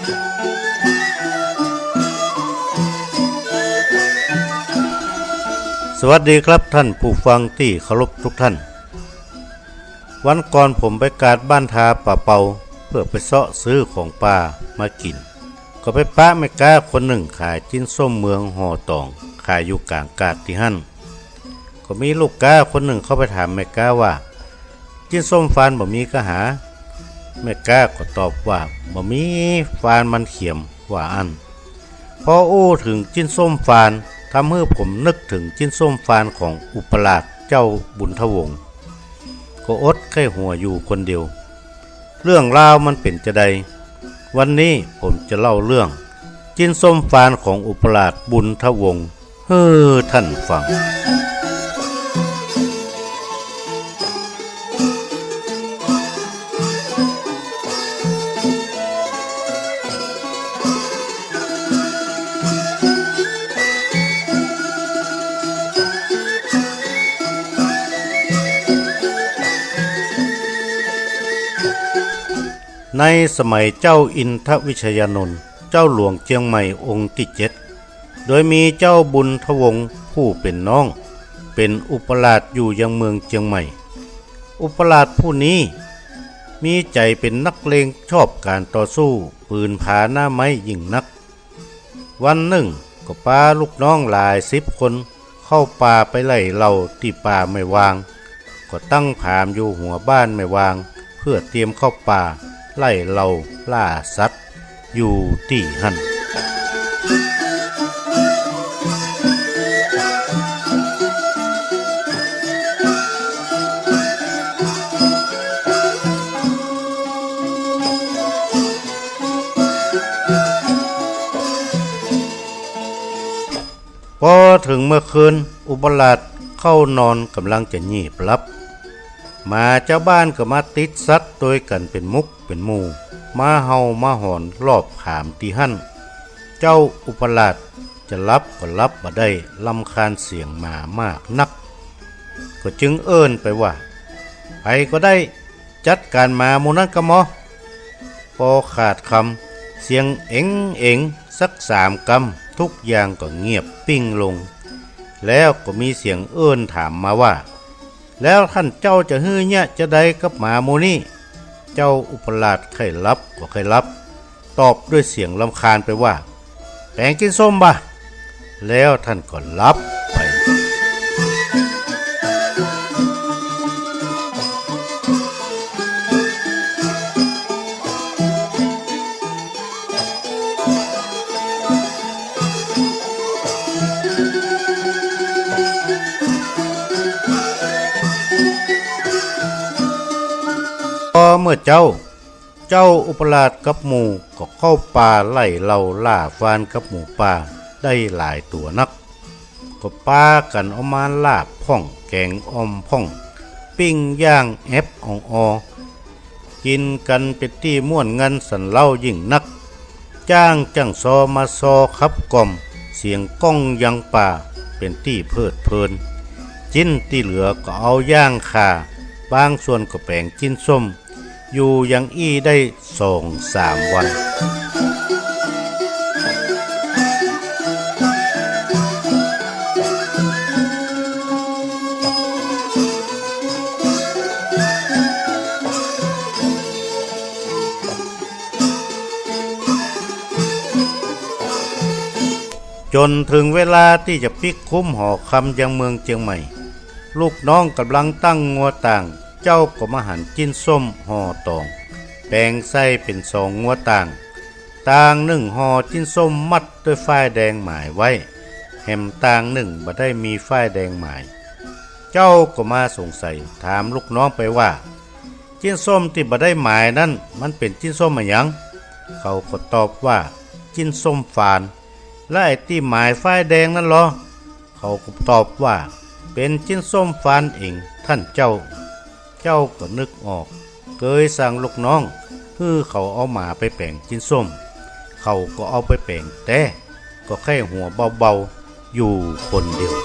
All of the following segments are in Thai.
สวัสดีครับท่านผู้ฟังที่เคารพทุกท่านวันก่อนผมไปกาดบ้านทาป่าเปาเพื่อไปเสาะซื้อของป่ามากินก็ไปป้าแม่ก้าคนหนึ่งขายจิ้นส้มเมืองห่อตองขายอยู่กลางกาดที่หั่นก็มีลูกก้าคนหนึ่งเข้าไปถามแม่ก้าว่าจิ้นส้มฟานบ่มีก็หาแม่ก้าก็ตอบว่าบ่มีฟานมันเขียมว่าอันพออู้ถึงจิ้นส้มฟานทำให้ผมนึกถึงจิ้นส้มฟานของอุปราชเจ้าบุญทวงศ์ก็อดไข้หัวอยู่คนเดียวเรื่องราวมันเป็นจะใดวันนี้ผมจะเล่าเรื่องจิ้นส้มฟานของอุปราชบุญทวงศ์ให้ท่านฟังในสมัยเจ้าอินทวิชยานนท์เจ้าหลวงเชียงใหม่องค์ที่7โดยมีเจ้าบุญทวงศ์ผู้เป็นน้องเป็นอุปราชอยู่ยังเมืองเชียงใหม่อุปราชผู้นี้มีใจเป็นนักเลงชอบการต่อสู้ปืนผาหน้าไม้ยิ่งนักวันหนึ่งก็พาลูกน้องหลาย10 คนเข้าป่าไปไล่เหล้าที่ป่าไม่วางก็ตั้งผามอยู่หัวบ้านไม่วางเพื่อเตรียมเข้าป่าไล่เราล่าสัตว์อยู่ที่หั่นพอถึงเมื่อคืนอุปราชเข้านอนกำลังจะงีบหลับมาเจ้าบ้านก็มาติดสัตว์โดยกันเป็นมุกเป็นหมู่มาเฮามาหอนรอบขามที่หั่นเจ้าอุปราชจะรับก็รับบ่ได้ลำคาญเสียงหมามากนักก็จึงเอิ้นไปว่าใครก็ได้จัดการหมาหมู่นั้นก็หมอพอขาดคำเสียงเอ็งสัก3 กำทุกอย่างก็เงียบปิ้งลงแล้วก็มีเสียงเอิ้นถามมาว่าแล้วท่านเจ้าจะฮื้อเนี่ยจะได้กับหมาโมนี่เจ้าอุปราชใครรับก็ใครรับตอบด้วยเสียงรำคาญไปว่าแปลงกินส้มบ่แล้วท่านก็รับไปพอเมื่อเจ้าอุปราชกับหมู่ก็เข้าป่าไล่เราล่าฟานกับหมูป่าได้หลายตัวนักก็ปากันเอามาลาบพ่องแกงอมพ่องปิ้งย่างแอบอ่องกินกันเป็นที่ม่วนงันสันเล่ายิ่งนักจ้างจังซอมาซอขับกล่อมเสียงก้องยังป่าเป็นที่เพลิดเพลินจิ้นที่เหลือก็เอาย่างขาบางส่วนก็แปลงจิ้นส้มอยู่ยังอี้ได้2-3 วันจนถึงเวลาที่จะปิกคุ้มหอคำยังเมืองเชียงใหม่ลูกน้องกำลังตั้งงัวต่างเจ้าก็มาหั่นจิ้นส้มห่อตองแปลงไส้เป็น2 งัวต่าง1ห่อจิ้นส้มมัดด้วยฝ้ายแดงหมายไว้แหมต่าง1บ่ได้มีฝ้ายแดงหมายเจ้าก็มาสงสัยถามลูกน้องไปว่าจิ้นส้มที่บ่ได้หมายนั้นมันเป็นจิ้นส้มอะไรหยังเขาก็ตอบว่าจิ้นส้มฝานและไอ้ที่หมายฝ้ายแดงนั่นหรอเขาก็ตอบว่าเป็นจิ้นส้มฝานเองท่านเจ้าก็นึกออกเคยสั่งลูกน้องเขาเอาหมาไปแปลงจิ้นส้มเขาก็เอาไปแปลงแต่ก็แค่หัวเบาๆอยู่คนเดียว พ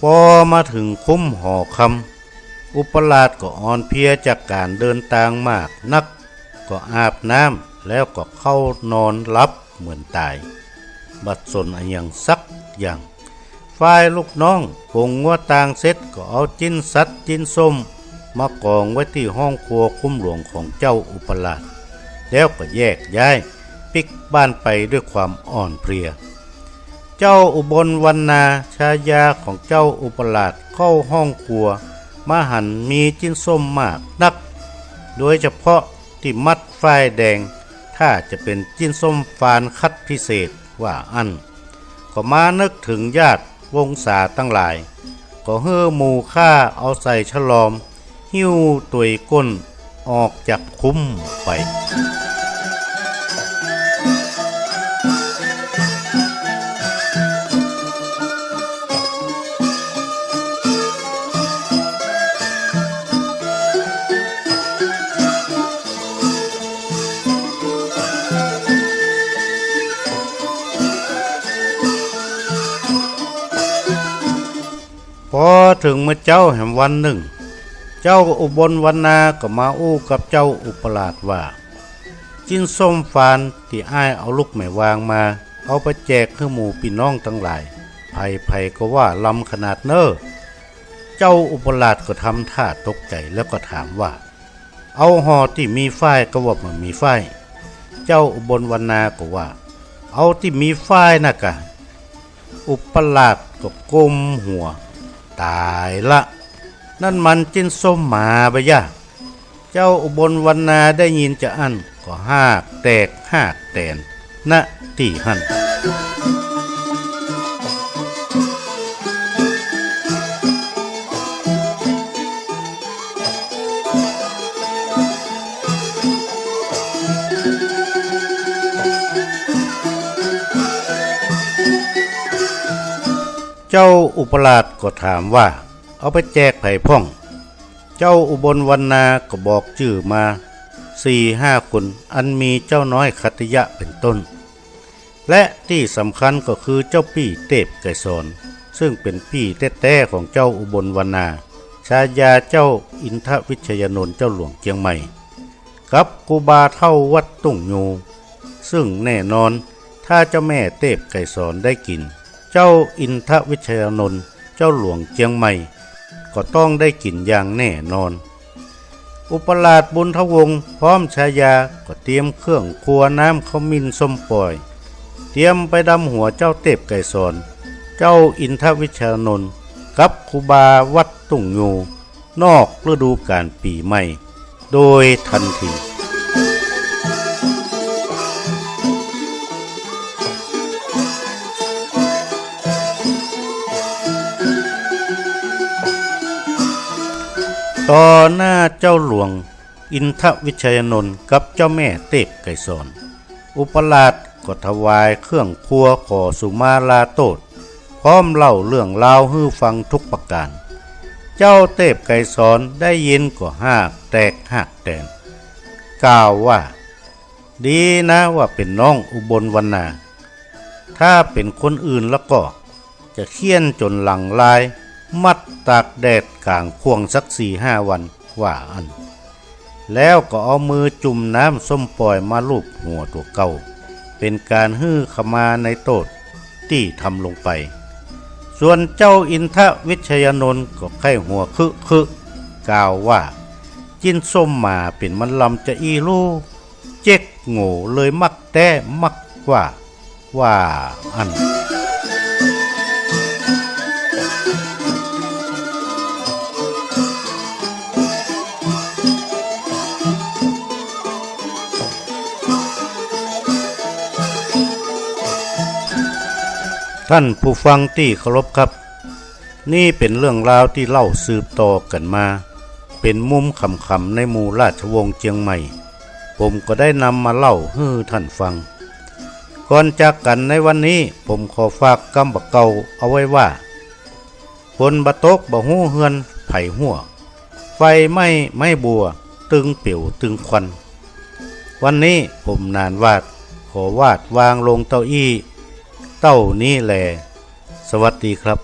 พอมาถึงคุ้มหอคำอุปราชก็อ่อนเพลียจากการเดินทางมากนักก็อาบน้ำแล้วก็เข้านอนหลับเหมือนตายบัดสนอันยังสักอย่างฝ่ายลูกน้องปงงัวต่างเสร็จก็เอาจิ้นสัตว์จิ้นส้มมากองไว้ที่ห้องครัวคุ้มหลวงของเจ้าอุปราชแล้วก็แยกย้ายปิกบ้านไปด้วยความอ่อนเพลียเจ้าอุบลวรรณาชายาของเจ้าอุปราชเข้าห้องครัวมาหันมีจิ้นส้มมากนักโดยเฉพาะที่มัดฝ้ายแดงถ้าจะเป็นจิ้นส้มฟานคัดพิเศษว่าอันก็มานึกถึงญาติวงศาตั้งหลายก็เฮ่อหมู่ข้าเอาใส่ฉลอมหิ้วตุยก้นออกจากคุ้มไปพอถึงเมื่อเจ้าแห่งวันหนึ่งเจ้าอุบลวรรณาก็มาอู้กับเจ้าอุปราชว่าจิ้นส้มฟานที่อ้ายเอาลูกแม่วางมาเอาไปแจกให้หมู่พี่น้องทั้งหลายไผ่ก็ว่าลำขนาดเน้อเจ้าอุปราชก็ทำท่าตกใจแล้วก็ถามว่าเอาห่อที่มีฝ้ายก็ว่ามันมีฝ้ายเจ้าอุบลวรรณาก็ว่าเอาที่มีฝ้ายนะกะอุปราชก็ก้มหัวตายละนั่นมันจิ้นส้มหมาไปย่าเจ้าอุบลวรรณาได้ยินจะอั้นก็หากแตกหากแตนณที่หันเจ้าอุปราชก็ถามว่าเอาไปแจกไผ่พ่องเจ้าอุบลวรรณาก็บอกชื่อมา4-5 คนอันมีเจ้าน้อยคัตยะเป็นต้นและที่สำคัญก็คือเจ้าปี้เทพไกรสอนซึ่งเป็นพี่แท้ๆของเจ้าอุบลวรรณาชายาเจ้าอินทวิชยานนท์เจ้าหลวงเชียงใหม่กับกูบาเท่าวัดตุ้งยูซึ่งแน่นอนถ้าเจ้าแม่เทพไกรสอนได้กินเจ้าอินทวิชยานนท์เจ้าหลวงเชียงใหม่ก็ต้องได้กินอย่างแน่นอนอุปราชบุญทวงศ์พร้อมชายาก็เตรียมเครื่องครัวน้ำข้าวมินส้มปล่อยเตรียมไปดำหัวเจ้าเทพไกรสอนเจ้าอินทวิชยานนท์กับครูบาวัดตุ้งยูนอกฤดูกาลปีใหม่โดยทันทีต่อหน้าเจ้าหลวงอินทวิชยานนท์กับเจ้าแม่เทพไกรสอนอุปราชก็ถวายเครื่องครัวขอสุมาลาโตษพร้อมเล่าเรื่องราวให้ฟังทุกประการเจ้าเทพไกรสอนได้ยินก็หากแตกหากแตนกล่าวว่าดีนะว่าเป็นน้องอุบลวรรณาถ้าเป็นคนอื่นแล้วก็จะเคี่ยนจนหลังลายมัดตากแดดกลางควงสัก4-5 วันว่าอันแล้วก็เอามือจุ่มน้ำส้มปล่อยมาลูบหัวตัวเก่าเป็นการฮื้อขมาในโทษที่ทำลงไปส่วนเจ้าอินทวิชยานนท์ก็ไข้หัวคึกล่าวว่าจิ้นส้มหมาเป็นมันลำจะอีลูเจ๊กโง่เลยมักแต่มักว่าอันท่านผู้ฟังที่เคารพครับนี่เป็นเรื่องราวที่เล่าสืบต่อกันมาเป็นมุมขำๆในหมู่ราชวงศ์เชียงใหม่ผมก็ได้นำมาเล่าให้ท่านฟังก่อนจากกันในวันนี้ผมขอฝากคำบักเก่าเอาไว้ว่าฝนบะตกบ่ฮู้เฮือนไผหัวไฟไม่บัวตึงเปี่ยวตึงควันวันนี้ผมนานวาดขอวาดวางลงเต้าอี้เต้านี้แลสวัสดีครับ